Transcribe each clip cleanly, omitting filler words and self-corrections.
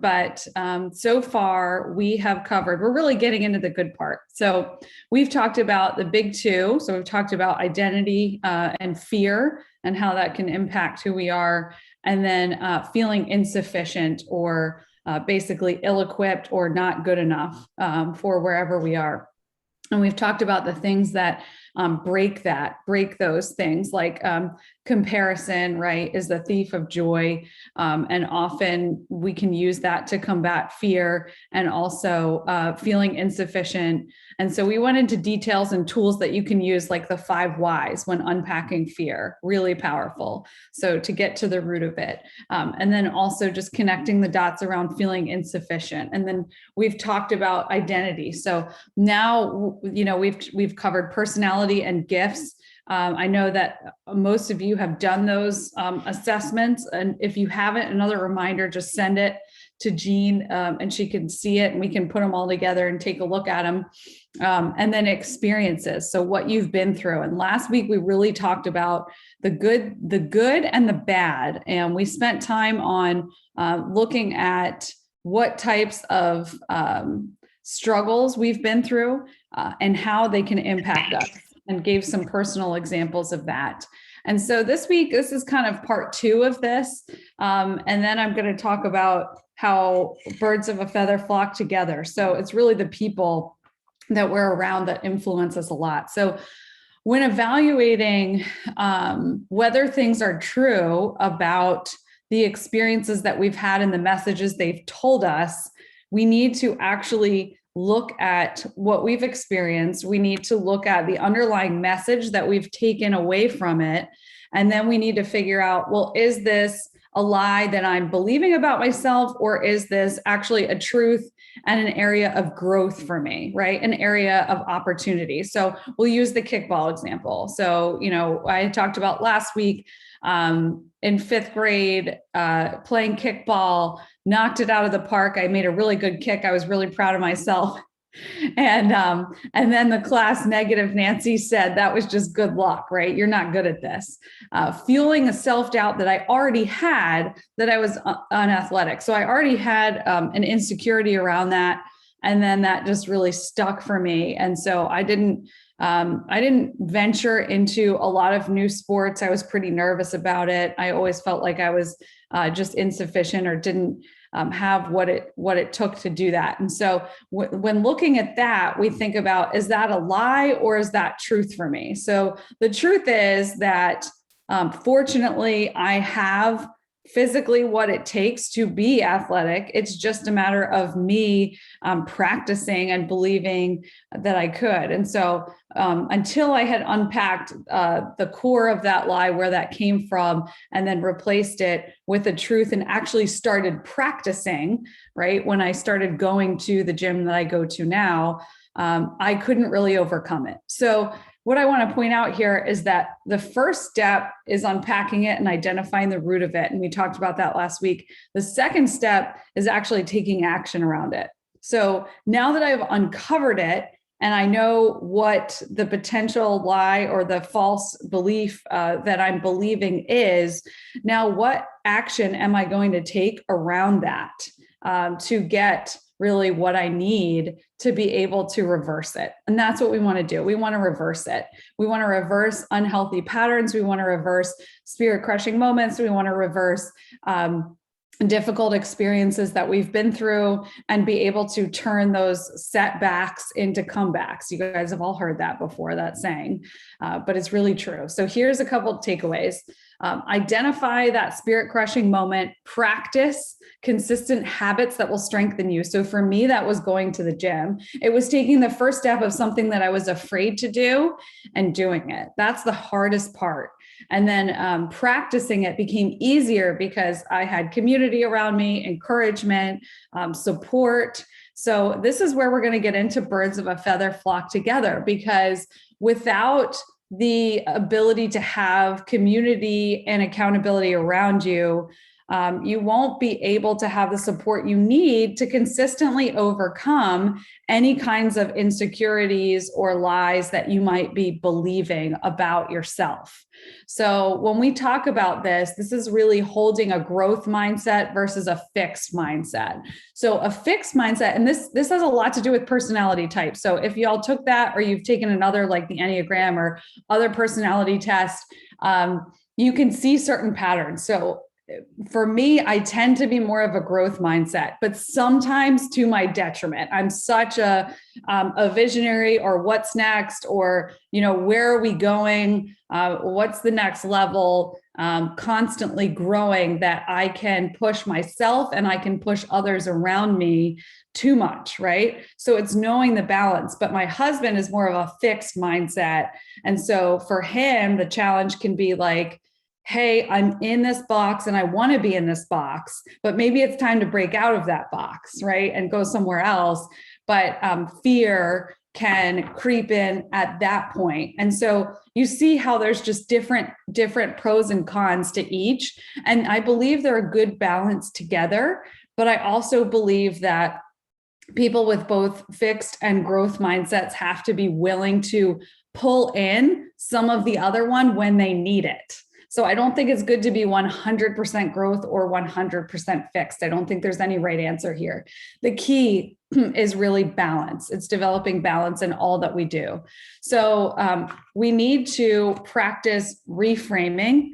but so far we have covered, we're really getting into the good part. So we've talked about the big two. So we've talked about identity and fear and how that can impact who we are. And then feeling insufficient or basically ill-equipped or not good enough for wherever we are. And we've talked about the things that break those things, like comparison, right, is the thief of joy. And often we can use that to combat fear and also feeling insufficient. And so we went into details and tools that you can use, like the 5 whys when unpacking fear, really powerful. So to get to the root of it. And then also just connecting the dots around feeling insufficient. And then we've talked about identity. So now, we've covered personality and gifts. I know that most of you have done those assessments. And if you haven't, another reminder, just send it to Jean and she can see it and we can put them all together and take a look at them. And then experiences. So what you've been through. And last week we really talked about the good and the bad. And we spent time on looking at what types of struggles we've been through and how they can impact us, and gave some personal examples of that. And so this week, this is kind of part 2 of this. And then I'm going to talk about how birds of a feather flock together. So it's really the people that we're around that influence us a lot. So when evaluating whether things are true about the experiences that we've had and the messages they've told us, we need to actually look at what we've experienced. We need to look at the underlying message that we've taken away from it. And then we need to figure out, well, is this a lie that I'm believing about myself, or is this actually a truth and an area of growth for me, right? An area of opportunity. So we'll use the kickball example. So, I talked about last week in 5th grade, playing kickball, knocked it out of the park. I made a really good kick. I was really proud of myself. And then the class negative Nancy said, that was just good luck, right? You're not good at this. Fueling a self-doubt that I already had, that I was unathletic. So I already had an insecurity around that. And then that just really stuck for me. And so I didn't venture into a lot of new sports. I was pretty nervous about it. I always felt like I was just insufficient or didn't have what it took to do that. And so when looking at that, we think about, is that a lie or is that truth for me? So the truth is that fortunately, I have physically what it takes to be athletic. It's just a matter of me practicing and believing that I could. And so until I had unpacked the core of that lie, where that came from, and then replaced it with the truth and actually started practicing, right? When I started going to the gym that I go to now, I couldn't really overcome it. So what I want to point out here is that the first step is unpacking it and identifying the root of it. And we talked about that last week. The second step is actually taking action around it. So now that I've uncovered it and I know what the potential lie or the false belief that I'm believing is, now what action am I going to take around that to get really what I need to be able to reverse it? And that's what we want to do. We want to reverse it. We want to reverse unhealthy patterns. We want to reverse spirit crushing moments. We want to reverse difficult experiences that we've been through and be able to turn those setbacks into comebacks. You guys have all heard that before, that saying, but it's really true. So here's a couple of takeaways. Identify that spirit crushing moment, practice consistent habits that will strengthen you. So for me, that was going to the gym. It was taking the first step of something that I was afraid to do and doing it. That's the hardest part. And then practicing it became easier because I had community around me, encouragement, support. So this is where we're going to get into birds of a feather flock together, because without the ability to have community and accountability around you, you won't be able to have the support you need to consistently overcome any kinds of insecurities or lies that you might be believing about yourself. So when we talk about this, this is really holding a growth mindset versus a fixed mindset. So a fixed mindset, and this has a lot to do with personality type. So if y'all took that, or you've taken another like the Enneagram or other personality test, you can see certain patterns. So for me, I tend to be more of a growth mindset, but sometimes to my detriment. I'm such a visionary, or what's next, or, where are we going? What's the next level? Constantly growing, that I can push myself and I can push others around me too much, right? So it's knowing the balance. But my husband is more of a fixed mindset. And so for him, the challenge can be like, hey, I'm in this box and I want to be in this box, but maybe it's time to break out of that box, right? And go somewhere else. But fear can creep in at that point. And so you see how there's just different pros and cons to each. And I believe they're a good balance together. But I also believe that people with both fixed and growth mindsets have to be willing to pull in some of the other one when they need it. So I don't think it's good to be 100% growth or 100% fixed. I don't think there's any right answer here. The key is really balance. It's developing balance in all that we do. So we need to practice reframing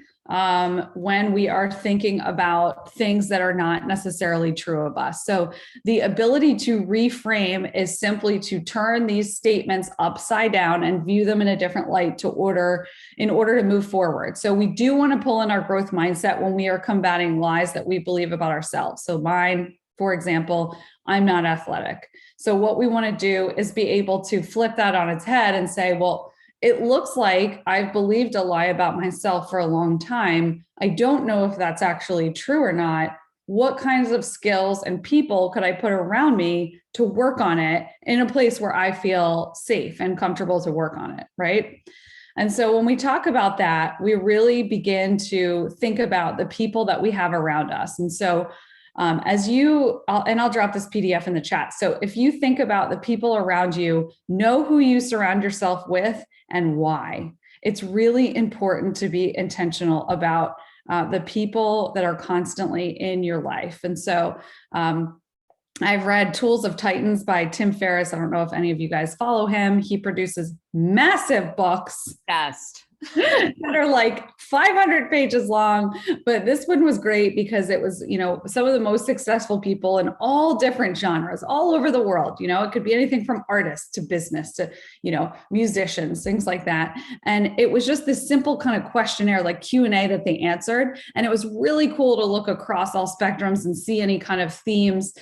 when we are thinking about things that are not necessarily true of us. So the ability to reframe is simply to turn these statements upside down and view them in a different light in order to move forward. So we do want to pull in our growth mindset when we are combating lies that we believe about ourselves. So mine, for example, I'm not athletic. So what we want to do is be able to flip that on its head and say, well, it looks like I've believed a lie about myself for a long time. I don't know if that's actually true or not. What kinds of skills and people could I put around me to work on it in a place where I feel safe and comfortable to work on it, right? And so when we talk about that, we really begin to think about the people that we have around us. And so I'll drop this PDF in the chat. So if you think about the people around you, know who you surround yourself with and why. It's really important to be intentional about the people that are constantly in your life. And so I've read Tools of Titans by Tim Ferriss. I don't know if any of you guys follow him. He produces massive books. Best. That are like 500 pages long. But this one was great because it was, some of the most successful people in all different genres all over the world. It could be anything from artists to business to, musicians, things like that. And it was just this simple kind of questionnaire, like Q&A that they answered. And it was really cool to look across all spectrums and see any kind of themes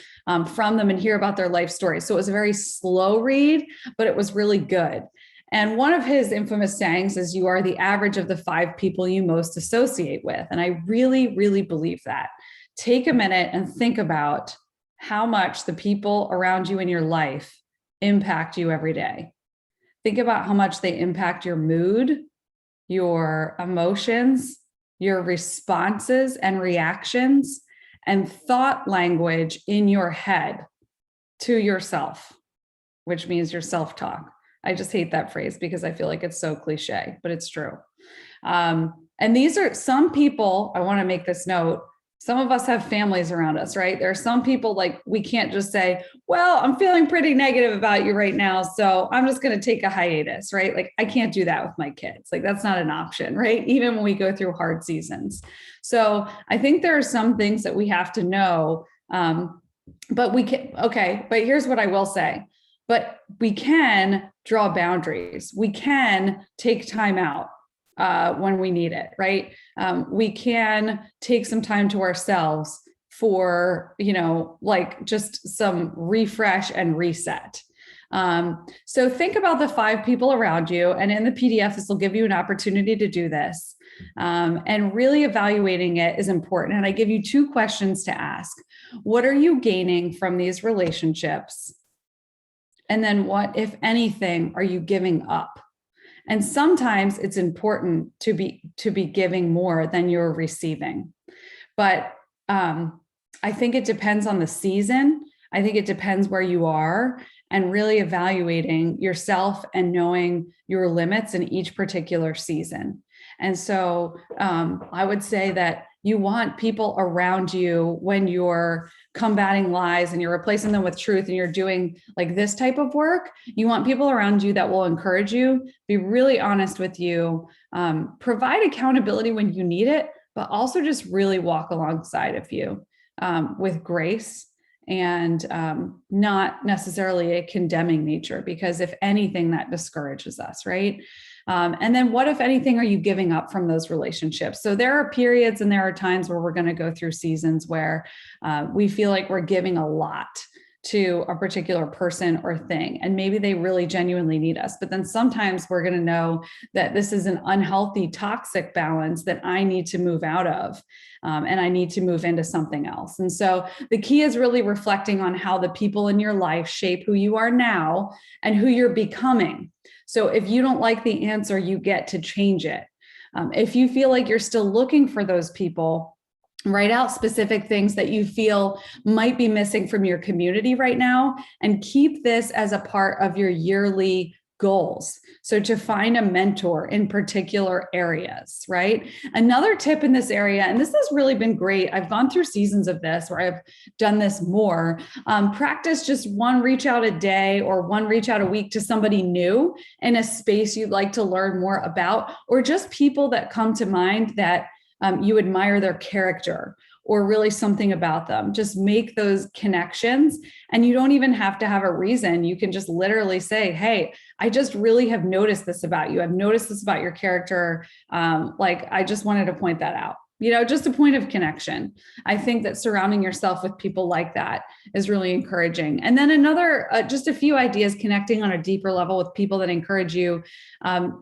from them and hear about their life stories. So it was a very slow read, but it was really good. And one of his infamous sayings is, you are the average of the 5 people you most associate with. And I really, really believe that. Take a minute and think about how much the people around you in your life impact you every day. Think about how much they impact your mood, your emotions, your responses and reactions, and thought language in your head to yourself, which means your self-talk. I just hate that phrase because I feel like it's so cliche, but it's true. And these are some people, I want to make this note, some of us have families around us, right? There are some people like we can't just say, well, I'm feeling pretty negative about you right now, so I'm just going to take a hiatus, right? Like I can't do that with my kids. Like that's not an option, right? Even when we go through hard seasons. So I think there are some things that we have to know, but we can, okay, but here's what I will say. But we can draw boundaries. We can take time out when we need it, right? We can take some time to ourselves for, like just some refresh and reset. So think about the 5 people around you, and in the PDF, this will give you an opportunity to do this. And really evaluating it is important. And I give you 2 questions to ask. What are you gaining from these relationships? And then what, if anything, are you giving up? And sometimes it's important to be giving more than you're receiving. But I think it depends on the season. I think it depends where you are, and really evaluating yourself and knowing your limits in each particular season. And so I would say that you want people around you when you're combating lies and you're replacing them with truth and you're doing like this type of work. You want people around you that will encourage you, be really honest with you, provide accountability when you need it, but also just really walk alongside of you with grace and not necessarily a condemning nature, because if anything, that discourages us, right? And then what, if anything, are you giving up from those relationships? So there are periods and there are times where we're going to go through seasons where we feel like we're giving a lot to a particular person or thing, and maybe they really genuinely need us. But then sometimes we're going to know that this is an unhealthy, toxic balance that I need to move out of, and I need to move into something else. And so the key is really reflecting on how the people in your life shape who you are now and who you're becoming. So if you don't like the answer, you get to change it. If you feel like you're still looking for those people, write out specific things that you feel might be missing from your community right now, and keep this as a part of your yearly goals. So to find a mentor in particular areas, right? Another tip in this area, and this has really been great. I've gone through seasons of this where I've done this more. Practice just one reach out a day or one reach out a week to somebody new in a space you'd like to learn more about, or just people that come to mind that you admire their character or really something about them. Just make those connections, and you don't even have to have a reason. You can just literally say, hey, I just really have noticed this about you. I've noticed this about your character. Like, I just wanted to point that out. Just a point of connection. I think that surrounding yourself with people like that is really encouraging. And then another, just a few ideas, connecting on a deeper level with people that encourage you.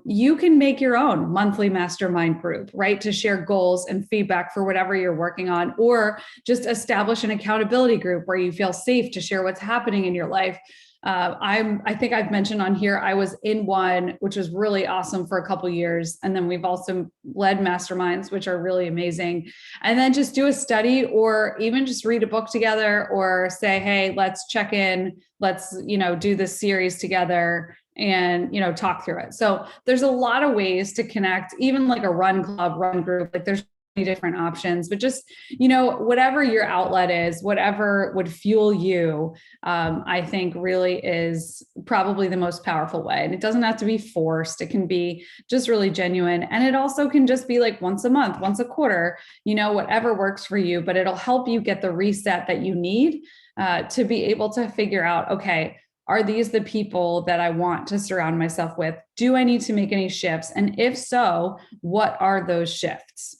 You can make your own monthly mastermind group, right? To share goals and feedback for whatever you're working on, or just establish an accountability group where you feel safe to share what's happening in your life. I think I've mentioned on here, I was in one, which was really awesome for a couple of years. And then we've also led masterminds, which are really amazing. And then just do a study, or even just read a book together, or say, hey, let's check in, let's, do this series together and, talk through it. So there's a lot of ways to connect, even like a run club, run group, like there's different options, but just, whatever your outlet is, whatever would fuel you, I think really is probably the most powerful way. And it doesn't have to be forced. It can be just really genuine. And it also can just be like once a month, once a quarter, whatever works for you, but it'll help you get the reset that you need to be able to figure out, okay, are these the people that I want to surround myself with? Do I need to make any shifts? And if so, what are those shifts?